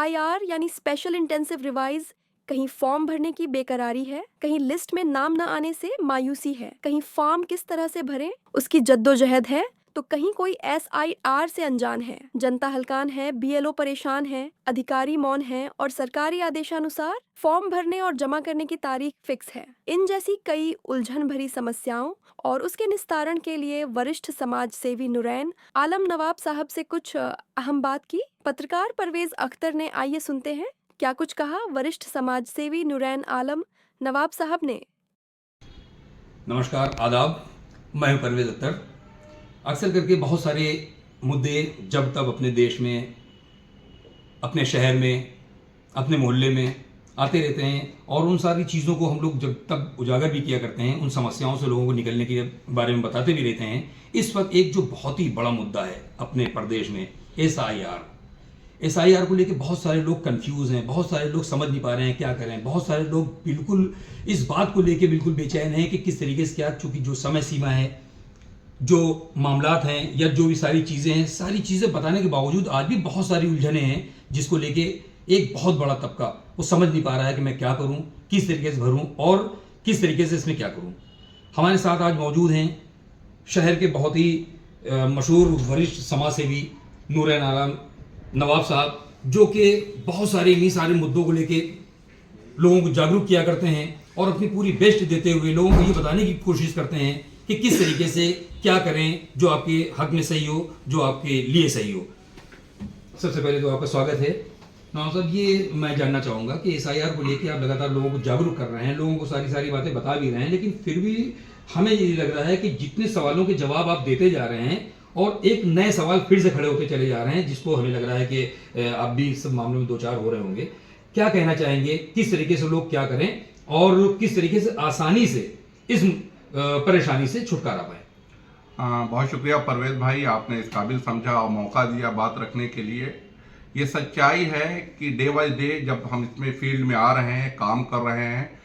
SIR यानी special intensive revise, कहीं form भरने की बेकरारी है, कहीं लिस्ट में नाम न आने से मायूसी है, कहीं फॉर्म किस तरह से भरें उसकी जद्दोजहद है, तो कहीं कोई SIR से अनजान है। जनता हलकान है, BLO परेशान है, अधिकारी मौन है और सरकारी आदेशानुसार फॉर्म भरने और जमा करने की तारीख फिक्स है। इन जैसी कई उलझन भरी समस्याओं और उसके निस्तारण के लिए वरिष्ठ समाज सेवी नुरैन आलम नवाब साहब से कुछ अहम बात की। पत्रकार परवेज अख्तर ने, आइए सुनते हैं क्या कुछ कहा वरिष्ठ समाज सेवी नुरैन आलम नवाब साहब ने। नमस्कार, आदाब। मैं हूं परवेज अख्तर। अक्सर करके बहुत सारे मुद्दे जब तब अपने देश में, अपने शहर में, अपने मोहल्ले में आते रहते हैं और उन सारी चीज़ों को हम लोग जब तक उजागर भी किया करते हैं, उन समस्याओं से लोगों को निकलने के बारे में बताते भी रहते हैं। इस वक्त एक जो बहुत ही बड़ा मुद्दा है अपने प्रदेश में, SIR को लेकर बहुत सारे लोग कंफ्यूज हैं, बहुत सारे लोग समझ नहीं पा रहे हैं क्या करें। बहुत सारे लोग बिल्कुल इस बात को लेकर बिल्कुल बेचैन हैं कि किस तरीके से क्या, चूँकि जो समय सीमा है, जो मामलात हैं या जो भी सारी चीज़ें हैं, सारी चीज़ें बताने के बावजूद आज भी बहुत सारी उलझनें हैं जिसको लेके एक बहुत बड़ा तबका वो समझ नहीं पा रहा है कि मैं क्या करूं, किस तरीके से भरूं और किस तरीके से इसमें क्या करूं। हमारे साथ आज मौजूद हैं शहर के बहुत ही मशहूर वरिष्ठ समाज सेवी नुरैन आलम नवाब साहब, जो कि बहुत सारे इन्हीं सारे मुद्दों को लेके लोगों को जागरूक किया करते हैं और अपनी पूरी बेस्ट देते हुए लोगों को ये बताने की कोशिश करते हैं कि किस तरीके से क्या करें जो आपके हक में सही हो, जो आपके लिए सही हो। सबसे पहले तो आपका स्वागत है नवाब साहब। ये मैं जानना चाहूँगा कि SIR को लेके आप लगातार लोगों को जागरूक कर रहे हैं, लोगों को सारी बातें बता भी रहे हैं, लेकिन फिर भी हमें ये लग रहा है कि जितने सवालों के जवाब आप देते जा रहे हैं और एक नए सवाल फिर से खड़े होते चले जा रहे हैं, जिसको हमें लग रहा है कि आप भी इस सब मामलों में दो चार हो रहे होंगे। क्या कहना चाहेंगे, किस तरीके से लोग क्या करें और किस तरीके से आसानी से इस परेशानी से छुटकारा पाए? बहुत शुक्रिया परवेज भाई, आपने इस काबिल समझा और मौका दिया बात रखने के लिए। ये सच्चाई है कि डे बाय डे जब हम इसमें फील्ड में आ रहे हैं, काम कर रहे हैं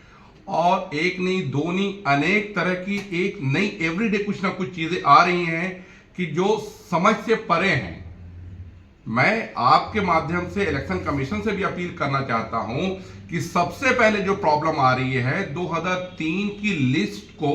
और एक नहीं दो नहीं अनेक तरह की एक नई एवरीडे कुछ ना कुछ चीजें आ रही हैं कि जो समझ से परे हैं। मैं आपके माध्यम से इलेक्शन कमीशन से भी अपील करना चाहता हूं कि सबसे पहले जो प्रॉब्लम आ रही है 2003 की लिस्ट को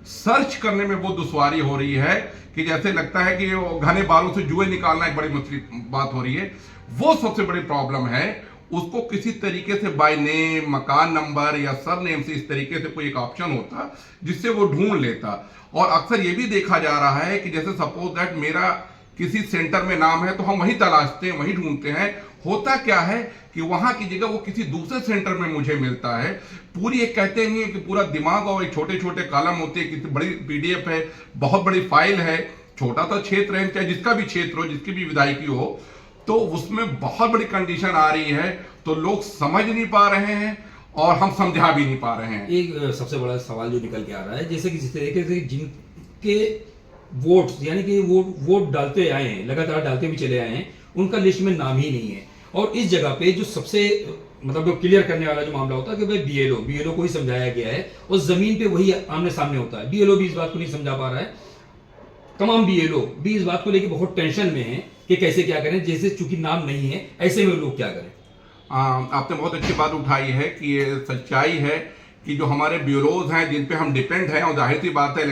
सर्च करने में वो दुश्वारी हो रही है कि जैसे लगता है कि घने बालों से जुए निकालना एक बड़ी मुश्किल बात हो रही है। वो सबसे बड़ी प्रॉब्लम है। उसको किसी तरीके से बाय नेम, मकान नंबर या सर नेम से इस तरीके से कोई एक ऑप्शन होता जिससे वो ढूंढ लेता। और अक्सर ये भी देखा जा रहा है कि जैसे सपोज दैट मेरा किसी सेंटर में नाम है तो हम वही तलाशते हैं, वही ढूंढते हैं। होता क्या है कि वहां की जगह वो किसी दूसरे सेंटर में मुझे मिलता है। पूरी एक कहते नहीं है कि पूरा दिमाग और एक छोटे छोटे कॉलम होते हैं, कितनी बड़ी PDF है, बहुत बड़ी फाइल है, छोटा सा क्षेत्र है, चाहे जिसका भी क्षेत्र हो, जिसकी भी विधायकी हो, तो उसमें बहुत बड़ी कंडीशन आ रही है। तो लोग समझ नहीं पा रहे हैं और हम समझा भी नहीं पा रहे हैं। एक सबसे बड़ा सवाल जो निकल के आ रहा है, जैसे कि जिस तरीके से जिनके वोट्स यानी कि वोट डालते आए हैं, लगातार डालते भी चले आए हैं, उनका लिस्ट में नाम ही नहीं है। और इस जगह पे जो सबसे मतलब क्लियर करने वाला जो मामला होता है कि भाई BLO को ही समझाया गया है और जमीन पे वही आमने सामने होता है। BLO भी इस बात को नहीं समझा पा रहा है। तमाम BLO भी इस बात को लेकर बहुत टेंशन में है कि कैसे क्या करें, जैसे चूंकि नाम नहीं है ऐसे में लोग क्या करें। आपने बहुत अच्छी बात उठाई है कि ये सच्चाई है कि जो हमारे ब्यूरोज हैं जिन पे हम डिपेंड हैं, और जाहिर सी बात है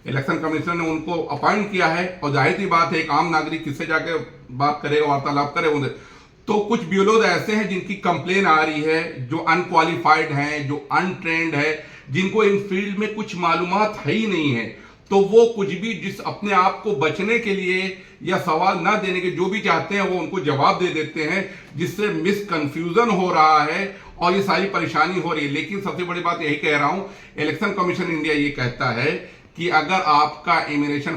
इलेक्शन कमीशन ने उनको अपॉइंट किया है और जाहिर सी बात है एक आम नागरिक किससे जाके बात करेगा, वार्तालाप करे उन्हें। तो कुछ ब्यूरोज ऐसे हैं जिनकी कंप्लेन आ रही है, जो अनक्वालिफाइड हैं, जो अनट्रेंड है, जिनको इन फील्ड में कुछ मालूमात है ही नहीं है। तो वो कुछ भी जिस अपने आप को बचने के लिए या सवाल ना देने के जो भी चाहते हैं वो उनको जवाब दे देते हैं, जिससे मिसकंफ्यूजन हो रहा है और ये सारी परेशानी हो रही है। लेकिन सबसे बड़ी बात यही कह रहा हूं, इलेक्शन कमीशन इंडिया ये कहता है कि अगर आपका इमिग्रेशन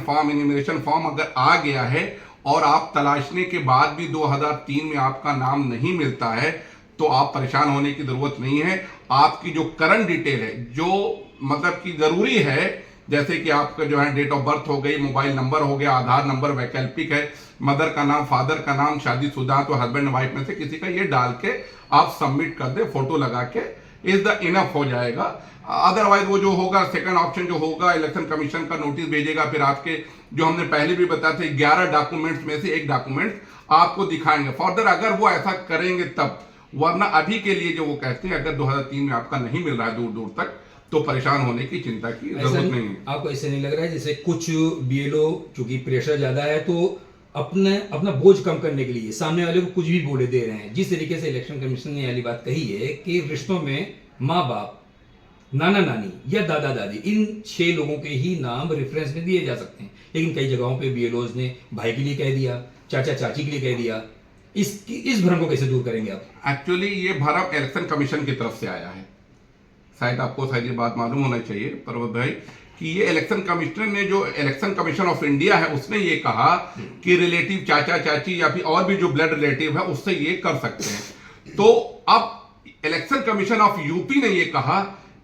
फॉर्म अगर आ गया है और आप तलाशने के बाद भी 2003 में आपका नाम नहीं मिलता है तो आप परेशान होने की जरूरत नहीं है। आपकी जो करंट डिटेल है, जो मतलब की जरूरी है, जैसे कि आपका जो है डेट ऑफ बर्थ हो गई, मोबाइल नंबर हो गया, आधार नंबर वैकल्पिक है, मदर का नाम, फादर का नाम, शादीशुदा तो हस्बैंड वाइफ में से किसी का, ये डाल के आप सबमिट कर दे, फोटो लगा के, इज द इनफ हो जाएगा। अदरवाइज वो जो होगा सेकंड ऑप्शन जो होगा, इलेक्शन कमीशन का नोटिस भेजेगा, फिर आपके जो हमने पहले भी बताया था 11 डॉक्यूमेंट्स में से एक डॉक्यूमेंट आपको दिखाएंगे फर्दर, अगर वो ऐसा करेंगे तब। वरना अभी के लिए जो वो कहते हैं अगर 2003 में आपका नहीं मिल रहा है दूर दूर तक, तो परेशान होने की चिंता की जरूरत नहीं है। आपको ऐसे नहीं लग रहा है जैसे कुछ बीएलओ चूंकि प्रेशर ज्यादा है तो अपना बोझ कम करने के लिए सामने वाले को कुछ भी बोले दे रहे हैं? जिस तरीके से इलेक्शन कमीशन ने वाली बात कही है कि रिश्तों में माँ बाप, नाना नानी या दादा दादी, इन 6 लोगों के ही नाम रेफरेंस में दिए जा सकते हैं, लेकिन कई जगहों पे बीएलओज ने भाई के लिए कह दिया, चाचा चाची के लिए कह दिया। इस भ्रम को कैसे दूर करेंगे आप? एक्चुअली ये भ्रम इलेक्शन कमीशन की तरफ से आया है, शायद आपको शायद ये बात मालूम होना चाहिए पर्वत भाई, कि ये इलेक्शन कमिश्नर ने, जो इलेक्शन कमीशन ऑफ इंडिया है, उसने ये कहा कि रिलेटिव चाचा चाची या फिर और भी जो ब्लड रिलेटिव है उससे ये कर सकते हैं। तो अब इलेक्शन कमीशन ऑफ यूपी ने ये कहा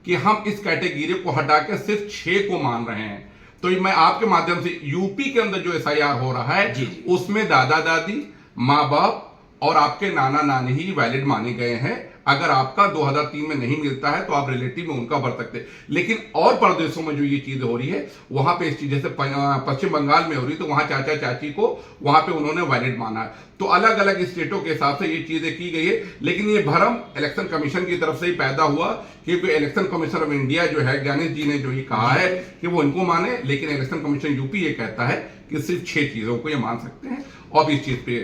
कि हम इस कैटेगरी को हटा के सिर्फ 6 को मान रहे हैं। तो मैं आपके माध्यम से, यूपी के अंदर जो एसआईआर हो रहा है उसमें दादा दादी, माँ बाप और आपके नाना नानी ही वैलिड माने गए हैं। अगर आपका 2003 में नहीं मिलता है तो आप रिलेटिव में उनका भर सकते हैं। लेकिन और प्रदेशों में जो ये चीज हो रही है वहां पे इस चीज, जैसे पश्चिम बंगाल में हो रही, तो वहां चाचा चाची को वहां पे उन्होंने वैलिड माना है। तो अलग अलग स्टेटों के हिसाब से ये चीजें की गई है, लेकिन ये भ्रम इलेक्शन कमीशन की तरफ से ही पैदा हुआ, क्योंकि इलेक्शन कमीशन ऑफ इंडिया जो है, ज्ञानेश जी ने जो ये कहा है कि वो इनको माने, लेकिन इलेक्शन कमीशन यूपी ये कहता है कि सिर्फ 6 चीजों को ये मान सकते हैं और इस चीज पे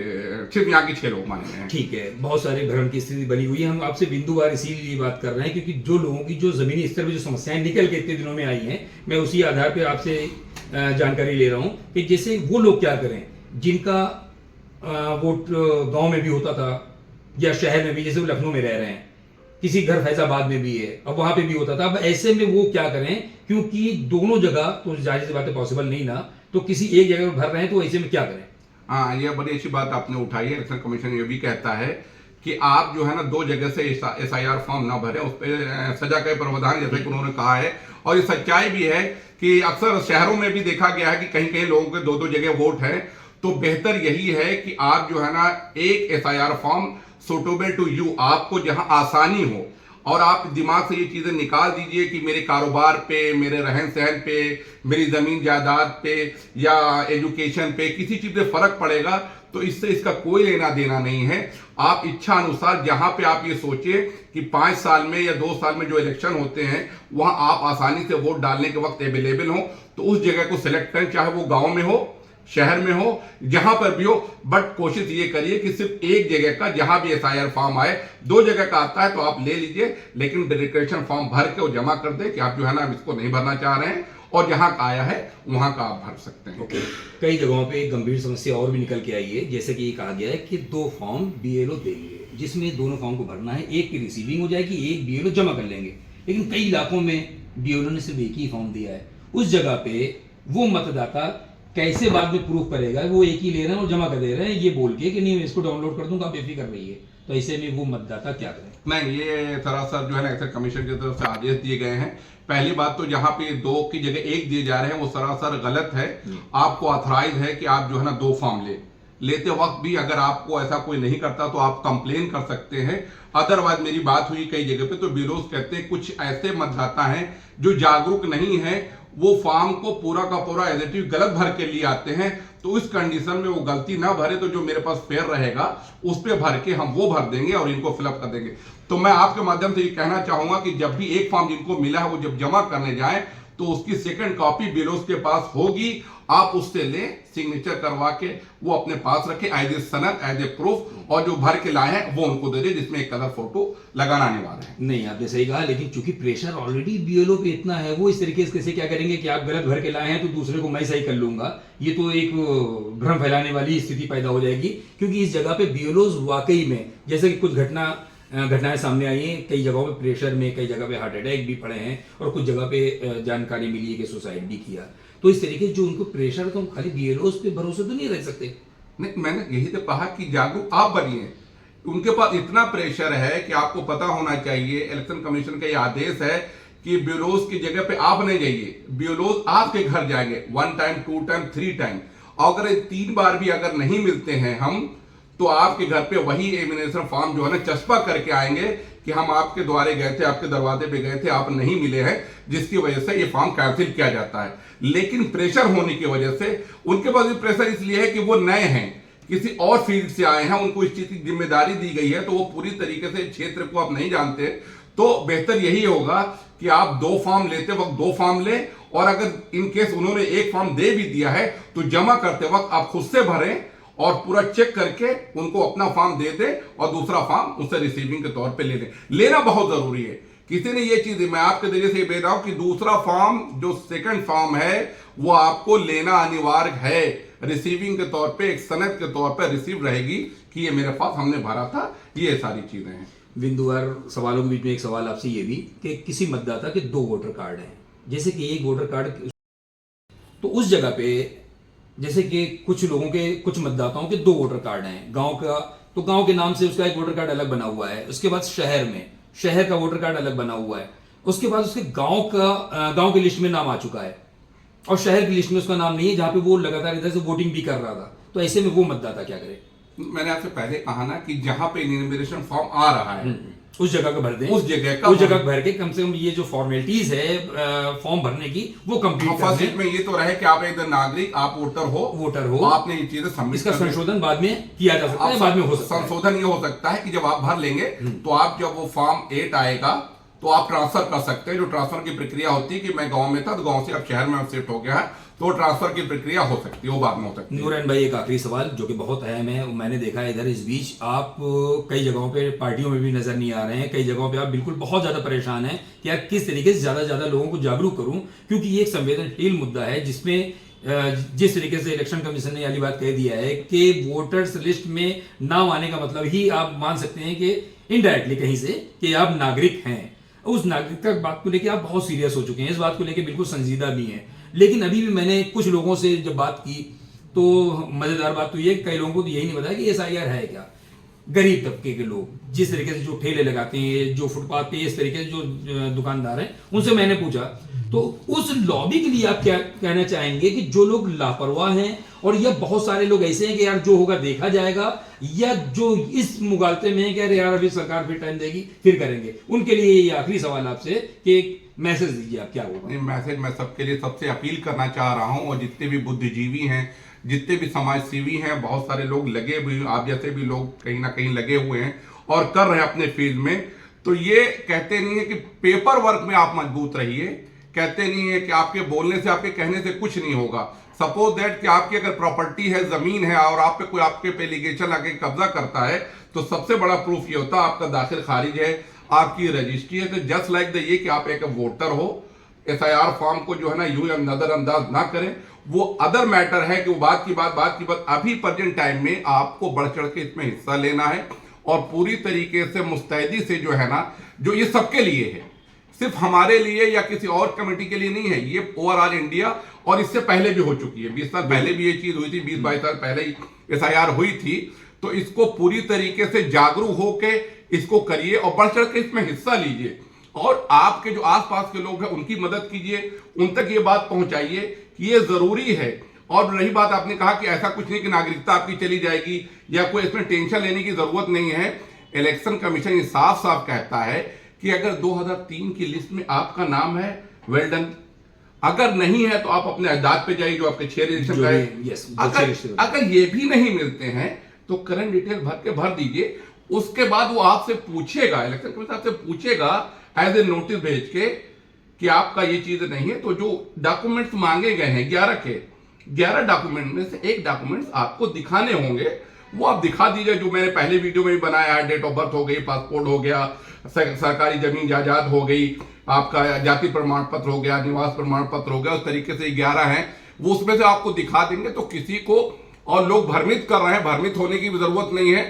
सिर्फ यहाँ के 6 लोग माने गए हैं। ठीक है, बहुत सारे भ्रम की स्थिति बनी हुई है। हम आपसे बिंदुवार इसीलिए बात कर रहे हैं क्योंकि जो लोगों की जो जमीनी स्तर पर जो समस्याएं निकल के इतने दिनों में आई हैं, मैं उसी आधार पर आपसे जानकारी ले रहा हूं कि जैसे वो लोग क्या करें जिनका वोट गांव में भी होता था या शहर में भी, जैसे वो लखनऊ में रह रहे हैं, किसी घर फैजाबाद में भी है, अब वहां पे भी होता था। अब ऐसे में वो क्या करें, क्योंकि दोनों जगह तो जाहिर सी बात है पॉसिबल नहीं ना, तो किसी एक जगह भर रहे हैं, तो ऐसे में क्या करें? हाँ, यह बड़ी अच्छी बात आपने उठाई है। इलेक्शन कमीशन ये भी कहता है कि आप जो है ना 2 जगह से एसआईआर फॉर्म ना भरें, उस पर सजा का प्रावधान, जैसे कि उन्होंने कहा है। और ये सच्चाई भी है कि अक्सर शहरों में भी देखा गया है कि कहीं कहीं लोगों के 2-2 जगह वोट है। तो बेहतर यही है कि आप जो है ना एक SIR form suitable to you, आपको जहां आसानी हो, और आप दिमाग से ये चीजें निकाल दीजिए कि मेरे कारोबार पे, मेरे रहन सहन पे, मेरी जमीन जायदाद पे या एजुकेशन पे किसी चीज पे फर्क पड़ेगा, तो इससे इसका कोई लेना देना नहीं है। आप इच्छा अनुसार जहां पे आप ये सोचिए कि 5 साल में या 2 साल में जो इलेक्शन होते हैं वहां आप आसानी से वोट डालने के वक्त अवेलेबल हो, तो उस जगह को सिलेक्ट करें, चाहे वो गांव में हो, शहर में हो, जहां पर भी हो। बट कोशिश ये करिए कि सिर्फ एक जगह का, जहां भी एसआईआर फॉर्म आए, 2 जगह का आता है तो आप ले लीजिए, लेकिन डिक्लेरेशन फॉर्म भर के वो जमा कर दे कि आप जो है ना इसको नहीं भरना चाह रहे हैं, और जहां का आया है वहां का आप भर सकते हैं। कई जगहों पे एक गंभीर समस्या और भी निकल के आई है, जैसे कि ये कहा गया है कि 2 फॉर्म बीएलओ देंगे, जिसमें दोनों फॉर्म को भरना है, एक की रिसीविंग हो जाएगी, एक बीएलओ जमा कर लेंगे। लेकिन कई इलाकों में बीएलओ ने सिर्फ एक ही फॉर्म दिया है। उस जगह पे वो मतदाता कैसे बाद में प्रूफ करेगा वो एक ही ले रहे हैं और जमा कर दे रहे हैं, ये बोल के कि नहीं मैं इसको डाउनलोड कर दूंगा, आप बेफिक्र रहिए। तो ऐसे में वो मतदाता क्या करें? नहीं, ये सरासर जो है ना इलेक्शन कमीशन की तरफ से आदेश दिए गए हैं। पहली बात तो जहां पे 2 की जगह 1 दिए जा रहे हैं वो सरासर गलत है। आपको ऑथराइज है कि आप जो है ना 2 फॉर्म लेते वक्त भी अगर आपको ऐसा कोई नहीं करता तो आप कंप्लेन कर सकते हैं। अदरवाइज मेरी बात हुई कई जगह पे, तो ब्यूरोज कहते हैं कुछ ऐसे मतदाता हैं जो जागरूक नहीं है, वो फॉर्म को पूरा का पूरा एज इट इज गलत भर के लिए आते हैं। तो इस कंडीशन में वो गलती ना भरे, तो जो मेरे पास फेयर रहेगा उस पे भर के हम वो भर देंगे और इनको फिलअप कर देंगे। तो मैं आपके माध्यम से ये कहना चाहूंगा कि जब भी एक फॉर्म जिनको मिला है वो जब जमा करने जाए तो उसकी सेकंड कॉपी बीएलओ के पास होगी, आप उससे लें, सिग्नेचर करवा के वो अपने पास रखें एज ए सनद, एज ए प्रूफ, और जो भर के लाए हैं वो उनको दे दे, जिसमें एक कलर फोटो लगाना अनिवार्य है। नहीं, आपने सही कहा, लेकिन चूंकि प्रेशर ऑलरेडी बीएलओ पे इतना है, वो इस तरीके से कैसे क्या करेंगे कि आप गलत भर के लाए हैं तो दूसरे को मैं सही कर लूंगा, ये तो एक भ्रम फैलाने वाली स्थिति पैदा हो जाएगी। क्योंकि इस जगह पे बीएलओ वाकई में, जैसे कि कुछ घटनाएं सामने आई हैं, कई जगहों पे प्रेशर में, कई जगह पे हार्ट अटैक भी पड़े हैं, और कुछ जगह पे जानकारी मिली है कि सुसाइड भी किया। तो इस तरीके जो उनको प्रेशर, तो हम खाली बीएलओ पे भरोसे तो नहीं रह सकते। नहीं, मैंने यही तो कहा कि जागरूक आप बनिए। उनके पास इतना प्रेशर है कि आपको पता होना चाहिए, इलेक्शन कमीशन का ये आदेश है कि ब्यूरोज की जगह पे आप नहीं जाइए, ब्यूरोज आपके घर जाएंगे 1 टाइम, 2 टाइम, 3 टाइम। अगर 3 बार भी अगर नहीं मिलते हैं हम, तो आपके घर पे वही एमिनेशन फॉर्म जो है ना चस्पा करके आएंगे कि हम आपके द्वारे गए थे, आपके दरवाजे पे गए थे, आप नहीं मिले हैं, जिसकी वजह से ये फॉर्म कैंसिल किया जाता है। लेकिन प्रेशर होने की वजह से, उनके पास भी प्रेशर इसलिए है कि वो नए हैं, किसी और फील्ड से आए हैं, उनको इस चीज की जिम्मेदारी दी गई है, तो वो पूरी तरीके से क्षेत्र को आप नहीं जानते। तो बेहतर यही होगा कि आप 2 फॉर्म लेते वक्त 2 फॉर्म लें, और अगर इन केस उन्होंने 1 फॉर्म दे भी दिया है तो जमा करते वक्त आप खुद से भरें और पूरा चेक करके उनको अपना फॉर्म दे दें और दूसरा फॉर्म उससे रिसीविंग के तौर पे ले लें। लेना बहुत जरूरी है। किसी ने ये चीज, मैं आपके जरिए से ये भेज रहा हूं कि दूसरा फॉर्म जो सेकंड फॉर्म है वो आपको लेना अनिवार्य है। रिसीविंग के तौर पे, एक सनद के तौर पे रिसीव रहेगी कि ये मेरे पास हमने भरा था। ये सारी चीजें हैं। बिंदुवार सवालों के बीच में एक सवाल आपसे ये भी कि किसी मतदाता के 2 वोटर कार्ड हैं, जैसे कि एक वोटर कार्ड, तो उस जगह पे जैसे कि कुछ लोगों के, कुछ मतदाताओं के 2 वोटर कार्ड हैं। गांव का तो गांव के नाम से उसका एक वोटर कार्ड अलग बना हुआ है, उसके बाद शहर में शहर का वोटर कार्ड अलग बना हुआ है, उसके बाद उसके गांव की लिस्ट में नाम आ चुका है और शहर की लिस्ट में उसका नाम नहीं है, जहां पे वो लगातार इधर से वोटिंग भी कर रहा था। तो ऐसे में वो मतदाता क्या करे? मैंने आपसे पहले कहा ना कि जहां पे इन्यूमरेशन फॉर्म आ रहा है उस जगह का भर दें, उस जगह भर के कम से कम ये जो फॉर्मेलिटीज है फॉर्म भरने की वो कंप्लीट फर्स्ट सीट में ये तो रहे कि आप एक नागरिक, आप वोटर हो, आपने ये चीजें सबमिट। इसका संशोधन बाद में किया जा सकता है, बाद में हो सकता है। संशोधन ये हो सकता है कि जब आप भर लेंगे तो आप, जब वो फॉर्म 8 आएगा तो आप ट्रांसफर कर सकते हैं। जो ट्रांसफर की प्रक्रिया होती है कि मैं गांव में था तो गांव से अब शहर में शिफ्ट हो गया है, तो ट्रांसफर की प्रक्रिया हो सकती है, वो बाद में हो सकती है। नूरन भाई, एक आखिरी सवाल जो कि बहुत अहम है, मैंने देखा है इधर इस बीच आप कई जगहों पे पार्टियों में भी नजर नहीं आ रहे हैं, कई जगहों पे आप बिल्कुल बहुत ज्यादा परेशान हैं कि यार किस तरीके से ज्यादा लोगों को जागरूक करूं, क्योंकि ये एक संवेदनशील मुद्दा है जिसमें जिस तरीके से इलेक्शन कमीशन ने वाली बात कह दिया है कि वोटर्स लिस्ट में नाम आने का मतलब ही आप मान सकते हैं कि इनडायरेक्टली कहीं से कि आप नागरिक हैं। उस नागरिकता बात को लेकर आप बहुत सीरियस हो चुके हैं, इस बात को लेकर बिल्कुल संजीदा भी हैं। लेकिन अभी भी मैंने कुछ लोगों से जब बात की तो मजेदार बात तो ये, कई लोगों को तो यही नहीं पता कि SIR है क्या। गरीब तबके के लोग जिस तरीके से जो ठेले लगाते हैं, जो फुटपाथ पे इस तरीके से जो दुकानदार हैं, उनसे मैंने पूछा तो उस लॉबी के लिए आप क्या कहना चाहेंगे कि जो लोग लापरवाह हैं और या बहुत सारे लोग ऐसे हैं कि यार जो होगा देखा जाएगा, या जो इस मुगालते में है कि यार अभी सरकार फिर टाइम देगी फिर करेंगे, उनके लिए ये आखिरी सवाल आपसे कि एक मैसेज दीजिए आप, क्या होगा? नहीं, मैसेज मैं सबके लिए सबसे अपील करना चाह रहा हूं, और जितने भी बुद्धिजीवी हैं, जितने भी समाज सेवी हैं, बहुत सारे लोग लगे हुए, आप जैसे भी लोग कहीं ना कहीं लगे हुए हैं और कर रहे हैं अपने फील्ड में, तो ये कहते नहीं है कि पेपर वर्क में आप मजबूत रहिए, कहते नहीं है कि आपके बोलने से, आपके कहने से कुछ नहीं होगा। सपोज दैट कि आपकी अगर प्रॉपर्टी है, जमीन है, और आप पे कोई आपके पे एलिगेशन आके कब्जा करता है, तो सबसे बड़ा प्रूफ ये होता है आपका दाखिल खारिज है, आपकी रजिस्ट्री है। तो जस्ट लाइक द ये कि आप एक वोटर हो, SIR फॉर्म को जो है ना यूं नजरअंदाज ना करें, वो अदर मैटर है कि वो बात की बात अभी प्रेजेंट टाइम में आपको बढ़ चढ़ के इसमें हिस्सा लेना है, और पूरी तरीके से मुस्तैदी से जो है ना, जो ये सबके लिए है, सिर्फ हमारे लिए या किसी और कमेटी के लिए नहीं है, ये ओवरऑल इंडिया, और इससे पहले भी हो चुकी है। 20 साल पहले भी ये चीज हुई थी, 20-22 साल पहले ही SIR हुई थी। तो इसको पूरी तरीके से जागरूक होके इसको करिए और बढ़ चढ़ के इसमें हिस्सा लीजिए, और आपके जो आसपास के लोग हैं उनकी मदद कीजिए, उन तक ये बात पहुंचाइए कि ये जरूरी है। और रही बात, आपने कहा कि ऐसा कुछ नहीं कि नागरिकता आपकी चली जाएगी या कोई इसमें टेंशन लेने की जरूरत नहीं है। इलेक्शन कमीशन ये साफ साफ कहता है कि अगर 2003 की लिस्ट में आपका नाम है, वेल डन। अगर नहीं है तो आप अपने अजदाद पे जाइए जो आपके 6 रजिस्टर है। अगर ये भी नहीं मिलते हैं तो करंट डिटेल भर के भर दीजिए। उसके बाद वो आपसे पूछेगा, इलेक्शन कमीशन आपसे पूछेगा एज ए नोटिस भेज के कि आपका ये चीज नहीं है। तो जो डॉक्यूमेंट्स मांगे गए हैं 11 डॉक्यूमेंट में से एक डॉक्यूमेंट्स आपको दिखाने होंगे, वो आप दिखा दीजिए। जो मैंने पहले वीडियो में भी बनाया है, डेट ऑफ बर्थ हो गई, पासपोर्ट हो गया, सरकारी जमीन जायदाद हो गई, आपका जाति प्रमाण पत्र हो गया, निवास प्रमाण पत्र हो गया, उस तरीके से 11 हैं, वो उसमें से आपको दिखा देंगे। तो किसी को, और लोग भ्रमित कर रहे हैं, भ्रमित होने की भी जरूरत नहीं है।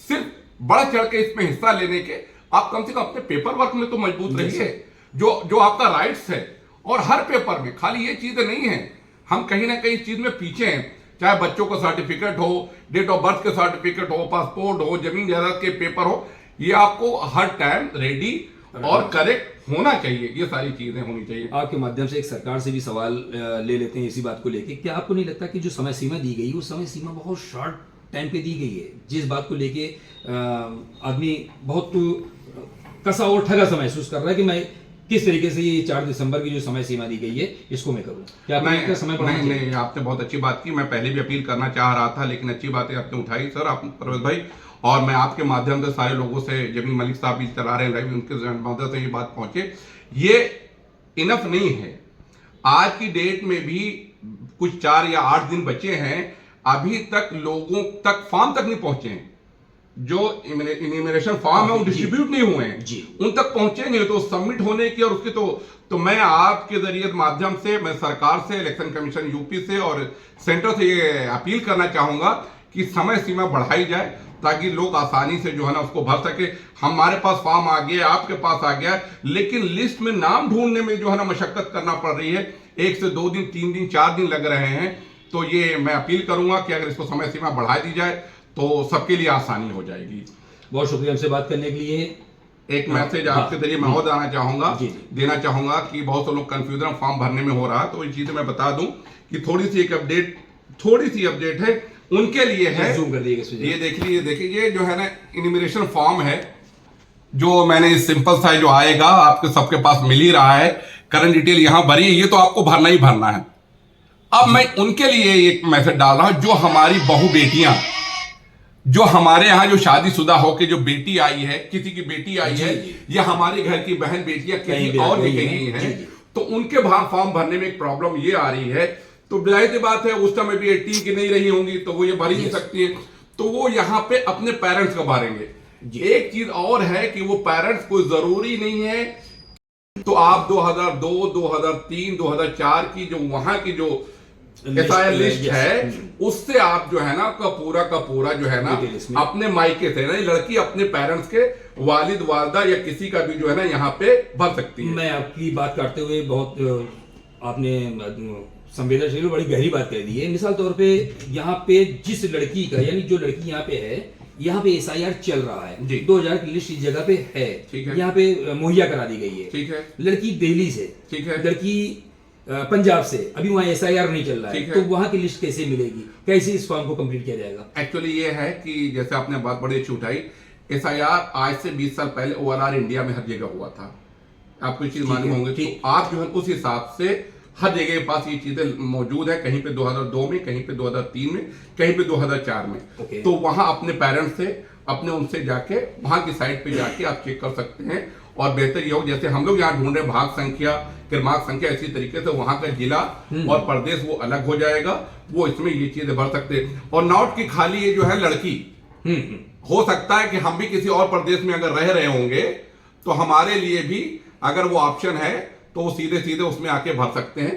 सिर्फ बढ़ चढ़ के इसमें हिस्सा लेने के, आप कम से कम अपने पेपर वर्क में तो मजबूत रहिए, जो आपका राइट्स है। और हर पेपर में खाली ये चीजें नहीं है, हम कहीं ना कहीं चीज में पीछे हैं, चाहे बच्चों का सर्टिफिकेट हो, डेट ऑफ बर्थ के सर्टिफिकेट हो, पासपोर्ट हो, जमीन जायदाद के पेपर हो, ये आपको हर टाइम रेडी और करेक्ट होना चाहिए। ये सारी चीजें होनी चाहिए। आपके माध्यम से एक सरकार से भी सवाल ले लेते हैं इसी बात को लेके, क्या आपको नहीं लगता कि जो समय सीमा दी गई, वो समय सीमा बहुत शॉर्ट टाइम पे दी गई है, जिस बात को लेके आदमी बहुत कसा और ठगा सा महसूस कर रहा है कि मैं किस तरीके से ये 4 दिसंबर की जो समय सीमा दी गई है इसको मैं करूं। क्या आपने समय बढ़ाना चाहिए? नहीं, आपने बहुत अच्छी बात की। मैं पहले भी अपील करना चाह रहा था, लेकिन अच्छी बातें आपने उठाई सर, आप परवेज भाई, और मैं आपके माध्यम से सारे लोगों से, जमील मलिक साहब भी चला रहे हैं लाइव, उनके माध्यम से ये बात पहुंचे। ये इनफ नहीं है। आज की डेट में भी कुछ 4 या 8 दिन बचे हैं, अभी तक लोगों तक फॉर्म तक नहीं पहुंचे हैं। जो इन्यूमरेशन फॉर्म है वो डिस्ट्रीब्यूट नहीं हुए हैं, उन तक पहुंचे नहीं, तो सबमिट होने की और उसके तो मैं आपके जरिए माध्यम से मैं सरकार से, इलेक्शन कमीशन यूपी से और सेंटर से ये अपील करना चाहूंगा कि समय सीमा बढ़ाई जाए ताकि लोग आसानी से जो है ना उसको भर सके। हमारे पास फॉर्म आ गया, आपके पास आ गया, लेकिन लिस्ट में नाम ढूंढने में जो है ना मशक्कत करना पड़ रही है। 1 से 2 दिन, 3 दिन, 4 दिन लग रहे हैं। तो ये मैं अपील करूंगा कि अगर इसको समय सीमा बढ़ा दी जाए तो सबके लिए आसानी हो जाएगी। बहुत शुक्रिया हमसे बात करने के लिए। एक मैसेज आपके जरिए मैं और देना चाहूंगा कि बहुत से लोग कंफ्यूजन फॉर्म भरने में हो रहा है, तो ये चीजें मैं बता दूं कि थोड़ी सी अपडेट है उनके लिए है। जूम कर दीजिएगा, ये देखिए ये जो है ना इन्यूमरेशन फॉर्म है, जो मैंने सिंपल सा जो आएगा आपके सबके पास मिल ही रहा है। करंट डिटेल यहां भरी है, ये तो आपको भरना ही भरना है। अब मैं उनके लिए एक मैसेज डाल रहा हूं, जो हमारी बहू बेटियां, जो हमारे यहाँ जो शादीशुदा होके जो बेटी आई है, किसी की बेटी आई है, या हमारे घर की बहन बेटियां किसी और भी गई हैं, तो उनके फॉर्म भरने में एक प्रॉब्लम ये आ रही है। तो जाहिर सी बात है उस समय भी 18 की नहीं रही होंगी, तो वो ये भर ही नहीं सकती है, तो वो यहाँ पे अपने पेरेंट्स को भरेंगे। एक चीज और है कि वो पेरेंट्स कोई जरूरी नहीं है, तो आप 2002, 2003, 2004 की जो वहां की जो SIR लिस्ट है, उससे आप जो है ना का पूरा जो है ना अपने मायके से ना, लड़की अपने पेरेंट्स के वालिद वालदा या किसी का भी जो है ना यहाँ पे भर सकती है। मैं आपकी बात करते हुए बहुत आपने संवेदनशील बड़ी गहरी बात कह दी है। मिसाल तौर पे यहाँ पे जिस लड़की का, यानी जो लड़की यहाँ पे है, यहाँ पे SIR चल रहा है, 2000 की लिस्ट इस जगह पे है, यहाँ पे मुहैया करा दी गई है, ठीक है। लड़की दिल्ली से, ठीक है, लड़की पंजाब से, अभी वहाँ SIR नहीं चल रहा है, तो वहाँ की लिस्ट कैसे मिलेगी, कैसे इस फॉर्म को कंप्लीट किया जाएगा? एक्चुअली ये है कि जैसे आपने बात बड़ी अच्छी उठाई, SIR आज से 20 साल पहले ORR इंडिया में हर जगह हुआ था, आपको चीज मालूम होंगे, तो आप जो है उस हिसाब से हर जगह के पास ये चीजें मौजूद है, कहीं पे 2002 में, कहीं पे 2003 में, कहीं पे 2004 में। तो वहां अपने पेरेंट्स से, अपने उनसे जाके वहां की साइट पे जाके आप चेक कर सकते हैं। और बेहतर ये हो, जैसे हम लोग यहाँ ढूंढ रहे भाग संख्या, क्रमांक संख्या, इसी तरीके से वहां का जिला और प्रदेश वो अलग हो जाएगा, वो इसमें ये चीजें भर सकते हैं। और नॉट की खाली ये जो है लड़की, हो सकता है कि हम भी किसी और प्रदेश में अगर रह रहे होंगे, तो हमारे लिए भी अगर वो ऑप्शन है तो वो सीधे उसमें आके भर सकते हैं।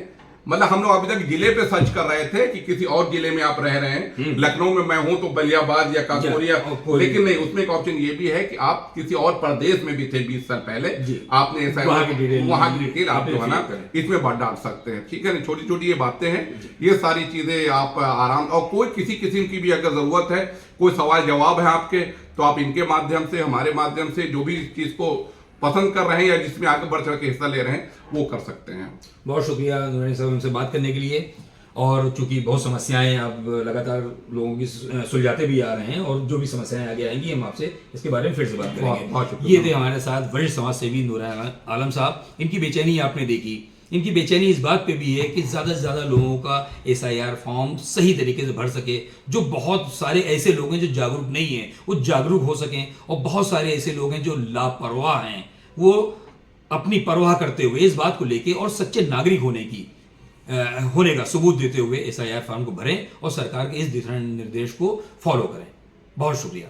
मतलब हम लोग अभी तक जिले पे सर्च कर रहे थे कि किसी और जिले में आप रह रहे हैं, लखनऊ में मैं हूं तो बलियाबाद या काकोरिया, लेकिन नहीं, उसमें एक ऑप्शन ये भी है कि आप किसी और प्रदेश में भी थे 20 साल पहले, आपने वहां की डिटेल आप जो है ना इसमें भर डाल सकते हैं, ठीक है ना। छोटी छोटी ये बातें हैं, ये सारी चीजें आप आराम, और कोई किसी किस्म की भी अगर जरूरत है, कोई सवाल जवाब है आपके, तो आप इनके माध्यम से, हमारे माध्यम से, जो भी चीज को पसंद कर रहे हैं या जिसमें आगे बढ़ चढ़ के हिस्सा ले रहे हैं, वो कर सकते हैं। बहुत शुक्रिया नूरानी साहब हमसे बात करने के लिए। और चूंकि बहुत समस्याएं अब लगातार लोगों की सुलझाते भी आ रहे हैं, और जो भी समस्याएं आगे आएंगी हम आपसे इसके बारे में फिर से बात करेंगे। ये थे हमारे साथ वरिष्ठ समाज सेवी नूरानी आलम साहब। इनकी बेचैनी आपने देखी, इनकी बेचैनी इस बात पे भी है कि ज़्यादा से ज़्यादा लोगों का SIR फॉर्म सही तरीके से भर सके। जो बहुत सारे ऐसे लोग हैं जो जागरूक नहीं हैं, वो जागरूक हो सकें, और बहुत सारे ऐसे लोग हैं जो लापरवाह हैं, वो अपनी परवाह करते हुए इस बात को लेके और सच्चे नागरिक होने का सबूत देते हुए SIR फॉर्म को भरें और सरकार के इस दिशा निर्देश को फॉलो करें। बहुत शुक्रिया।